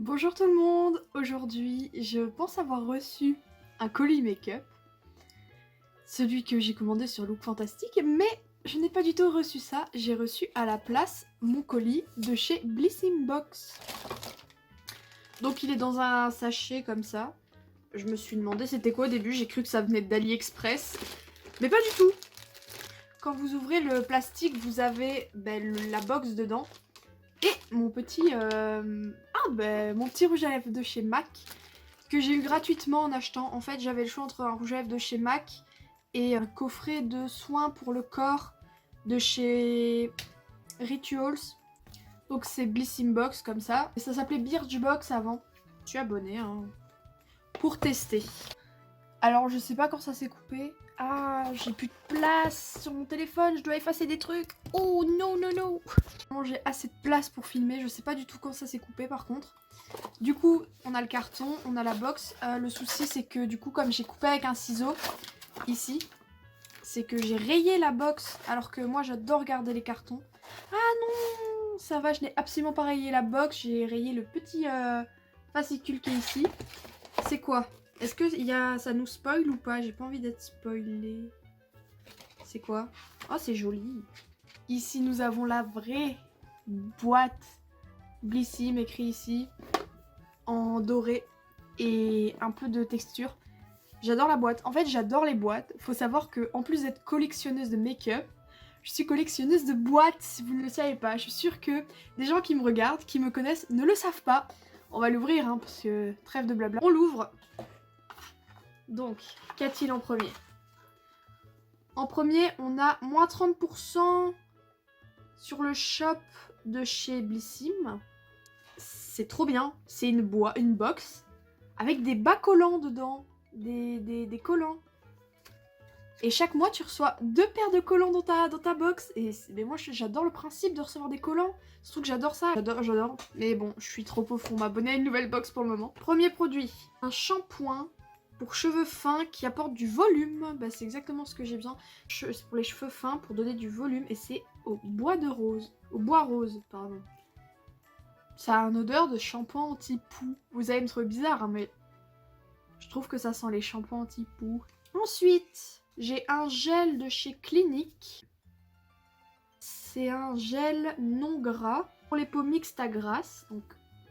Bonjour tout le monde, aujourd'hui je pense avoir reçu un colis make-up, celui que j'ai commandé sur Look Fantastique, mais je n'ai pas du tout reçu ça, j'ai reçu à la place mon colis de chez Blissing Box. Donc il est dans un sachet comme ça, je me suis demandé c'était quoi au début, j'ai cru que ça venait d'AliExpress, mais pas du tout. Quand vous ouvrez le plastique, vous avez la box dedans. Et mon petit mon petit rouge à lèvres de chez MAC que j'ai eu gratuitement en achetant. En fait, j'avais le choix entre un rouge à lèvres de chez MAC et un coffret de soins pour le corps de chez Rituals. Donc c'est Blissing Box comme ça. Et ça s'appelait Birchbox avant. Je suis abonnée hein, pour tester. Alors je sais pas quand ça s'est coupé. Ah, j'ai plus de place sur mon téléphone, je dois effacer des trucs. Oh non, non, non. J'ai assez de place pour filmer, je sais pas du tout quand ça s'est coupé par contre. Du coup, on a le carton, on a la box. Le souci c'est que du coup, comme j'ai coupé avec un ciseau, ici, c'est que j'ai rayé la box alors que moi j'adore regarder les cartons. Ah non, ça va, je n'ai absolument pas rayé la box, j'ai rayé le petit fascicule qui est ici. C'est quoi? Est-ce que ça nous spoil ou pas? J'ai pas envie d'être spoilé. C'est quoi? Oh, c'est joli. Ici, nous avons la vraie boîte Blissim, écrit ici, en doré et un peu de texture. J'adore la boîte. En fait, j'adore les boîtes. Faut savoir que, en plus d'être collectionneuse de make-up, je suis collectionneuse de boîtes, si vous ne le savez pas. Je suis sûre que des gens qui me regardent, qui me connaissent, ne le savent pas. On va l'ouvrir, hein, parce que trêve de blabla. On l'ouvre. Donc, qu'a-t-il en premier? En premier, on a moins 30% sur le shop de chez Blissim. C'est trop bien. C'est une box avec des bas collants dedans. Des collants. Et chaque mois, tu reçois 2 paires de collants dans ta box. Mais moi, j'adore le principe de recevoir des collants. Surtout que j'adore ça. J'adore. Mais bon, je suis trop pauvre pour m'abonner à une nouvelle box pour le moment. Premier produit, un shampoing pour cheveux fins qui apporte du volume. Bah, c'est exactement ce que j'ai besoin. C'est pour les cheveux fins, pour donner du volume. Et c'est au bois rose, pardon. Ça a une odeur de shampoing anti-poux. Vous allez me trouver bizarre, hein, mais je trouve que ça sent les shampoings anti-poux. Ensuite, j'ai un gel de chez Clinique. C'est un gel non gras pour les peaux mixtes à grasse. Donc,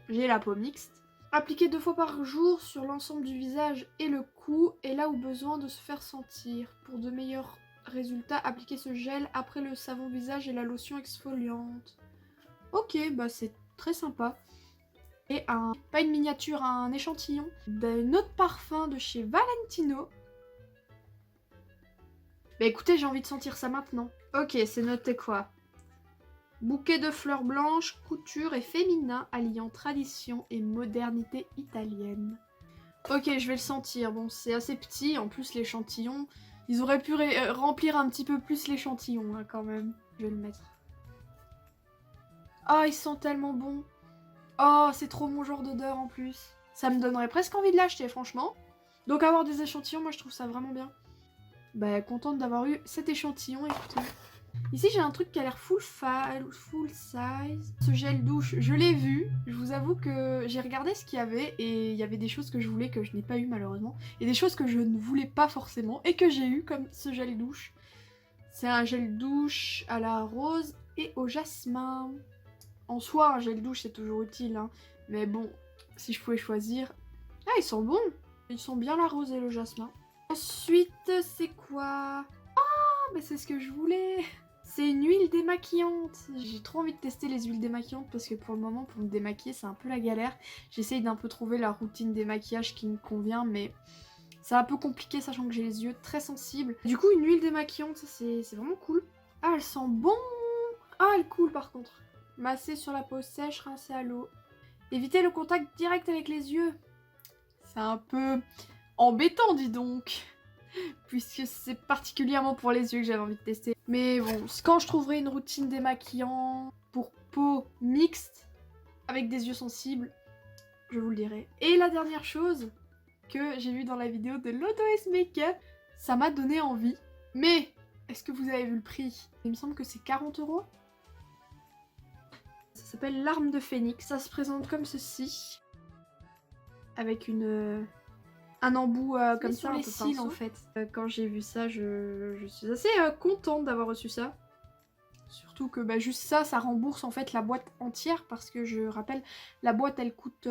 j'ai la peau mixte. Appliqué 2 fois par jour sur l'ensemble du visage et le cou, et là où besoin de se faire sentir. Pour de meilleurs résultats, appliquez ce gel après le savon visage et la lotion exfoliante. Ok, bah c'est très sympa. Et pas une miniature, un échantillon d'un autre parfum de chez Valentino. Bah écoutez, j'ai envie de sentir ça maintenant. Ok, c'est noté quoi? Bouquet de fleurs blanches, couture et féminin, alliant tradition et modernité italienne. Ok, je vais le sentir. Bon, c'est assez petit, en plus l'échantillon. Ils auraient pu remplir un petit peu plus l'échantillon, hein, quand même. Je vais le mettre. Oh, il sent tellement bon. Oh, c'est trop mon genre d'odeur en plus. Ça me donnerait presque envie de l'acheter, franchement. Donc avoir des échantillons, moi je trouve ça vraiment bien. Bah, contente d'avoir eu cet échantillon, écoutez. Ici, j'ai un truc qui a l'air full size. Ce gel douche, je l'ai vu. Je vous avoue que j'ai regardé ce qu'il y avait et il y avait des choses que je voulais que je n'ai pas eu malheureusement. Et des choses que je ne voulais pas forcément et que j'ai eu comme ce gel douche. C'est un gel douche à la rose et au jasmin. En soi, un gel douche, c'est toujours utile, hein. Mais bon, si je pouvais choisir... Ah, ils sont bons. Ils sont bien la rose et le jasmin. Ensuite, c'est quoi? Ah, mais c'est ce que je voulais. C'est une huile démaquillante. J'ai trop envie de tester les huiles démaquillantes parce que pour le moment, pour me démaquiller, c'est un peu la galère. J'essaye d'un peu trouver la routine démaquillage qui me convient, mais c'est un peu compliqué sachant que j'ai les yeux très sensibles. Du coup, une huile démaquillante, c'est vraiment cool. Ah, elle sent bon. Ah, elle coule par contre. Masser sur la peau sèche, rincer à l'eau. Éviter le contact direct avec les yeux. C'est un peu embêtant, dis donc. Puisque c'est particulièrement pour les yeux que j'avais envie de tester. Mais bon, quand je trouverai une routine démaquillant pour peau mixte, avec des yeux sensibles, je vous le dirai. Et la dernière chose que j'ai vue dans la vidéo de l'Auto-S Makeup, ça m'a donné envie. Mais, est-ce que vous avez vu le prix? Il me semble que c'est 40 €. Ça s'appelle l'arme de phénix. Ça se présente comme ceci. avec un embout comme ça, sur un les peu cils pinceau. en fait. Quand j'ai vu ça, je suis assez contente d'avoir reçu ça. Surtout que bah, juste ça, ça rembourse en fait la boîte entière parce que je rappelle, la boîte elle coûte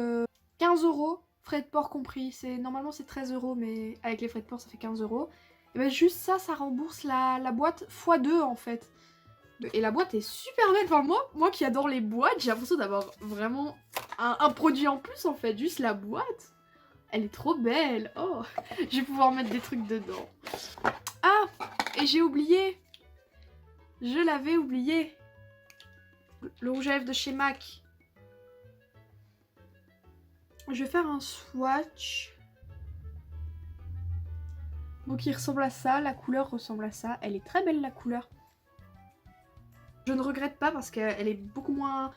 15 €, frais de port compris. Normalement c'est 13 €, mais avec les frais de port ça fait 15 €. Et bah juste ça, ça rembourse la boîte x2 en fait. Et la boîte est super belle. Enfin moi qui adore les boîtes, j'ai l'impression d'avoir vraiment un produit en plus en fait. Juste la boîte, elle est trop belle. Oh, je vais pouvoir mettre des trucs dedans. Ah, et j'ai oublié. Je l'avais oublié. Le rouge à lèvres de chez MAC. Je vais faire un swatch. Donc il ressemble à ça, la couleur ressemble à ça. Elle est très belle la couleur. Je ne regrette pas parce qu'elle est beaucoup moins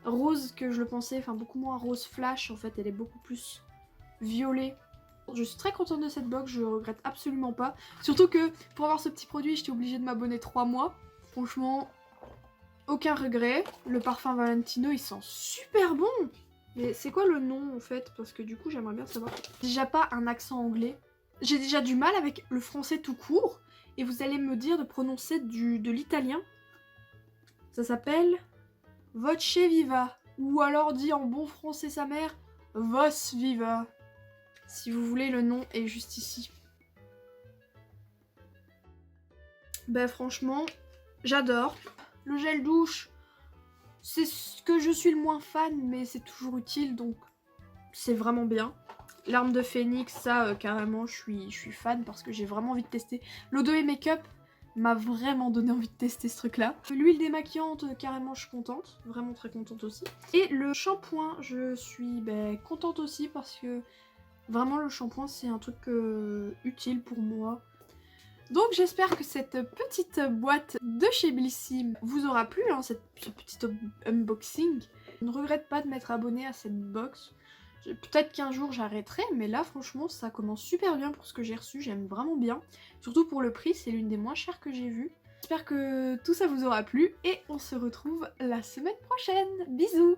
rose que je le pensais. Enfin beaucoup moins rose flash en fait. Elle est beaucoup plus violet. Je suis très contente de cette box, je regrette absolument pas. Surtout que pour avoir ce petit produit, j'étais obligée de m'abonner 3 mois. Franchement, aucun regret. Le parfum Valentino, il sent super bon. Mais c'est quoi le nom en fait? Parce que du coup, j'aimerais bien savoir. Déjà pas un accent anglais. J'ai déjà du mal avec le français tout court. Et vous allez me dire de prononcer de l'italien. Ça s'appelle Voce Viva. Ou alors dit en bon français sa mère, Vos Viva. Si vous voulez, le nom est juste ici. Ben franchement, j'adore. Le gel douche, c'est ce que je suis le moins fan, mais c'est toujours utile, donc c'est vraiment bien. L'arme de phénix, ça, carrément, je suis fan parce que j'ai vraiment envie de tester. L'eau de make-up m'a vraiment donné envie de tester ce truc-là. L'huile démaquillante, carrément, je suis contente. Vraiment très contente aussi. Et le shampoing, je suis contente aussi parce que vraiment, le shampoing, c'est un truc utile pour moi. Donc j'espère que cette petite boîte de chez Blissim vous aura plu, hein, ce petit unboxing. Je ne regrette pas de m'être abonnée à cette box. Peut-être qu'un jour j'arrêterai, mais là franchement ça commence super bien pour ce que j'ai reçu, j'aime vraiment bien. Surtout pour le prix, c'est l'une des moins chères que j'ai vues. J'espère que tout ça vous aura plu et on se retrouve la semaine prochaine. Bisous!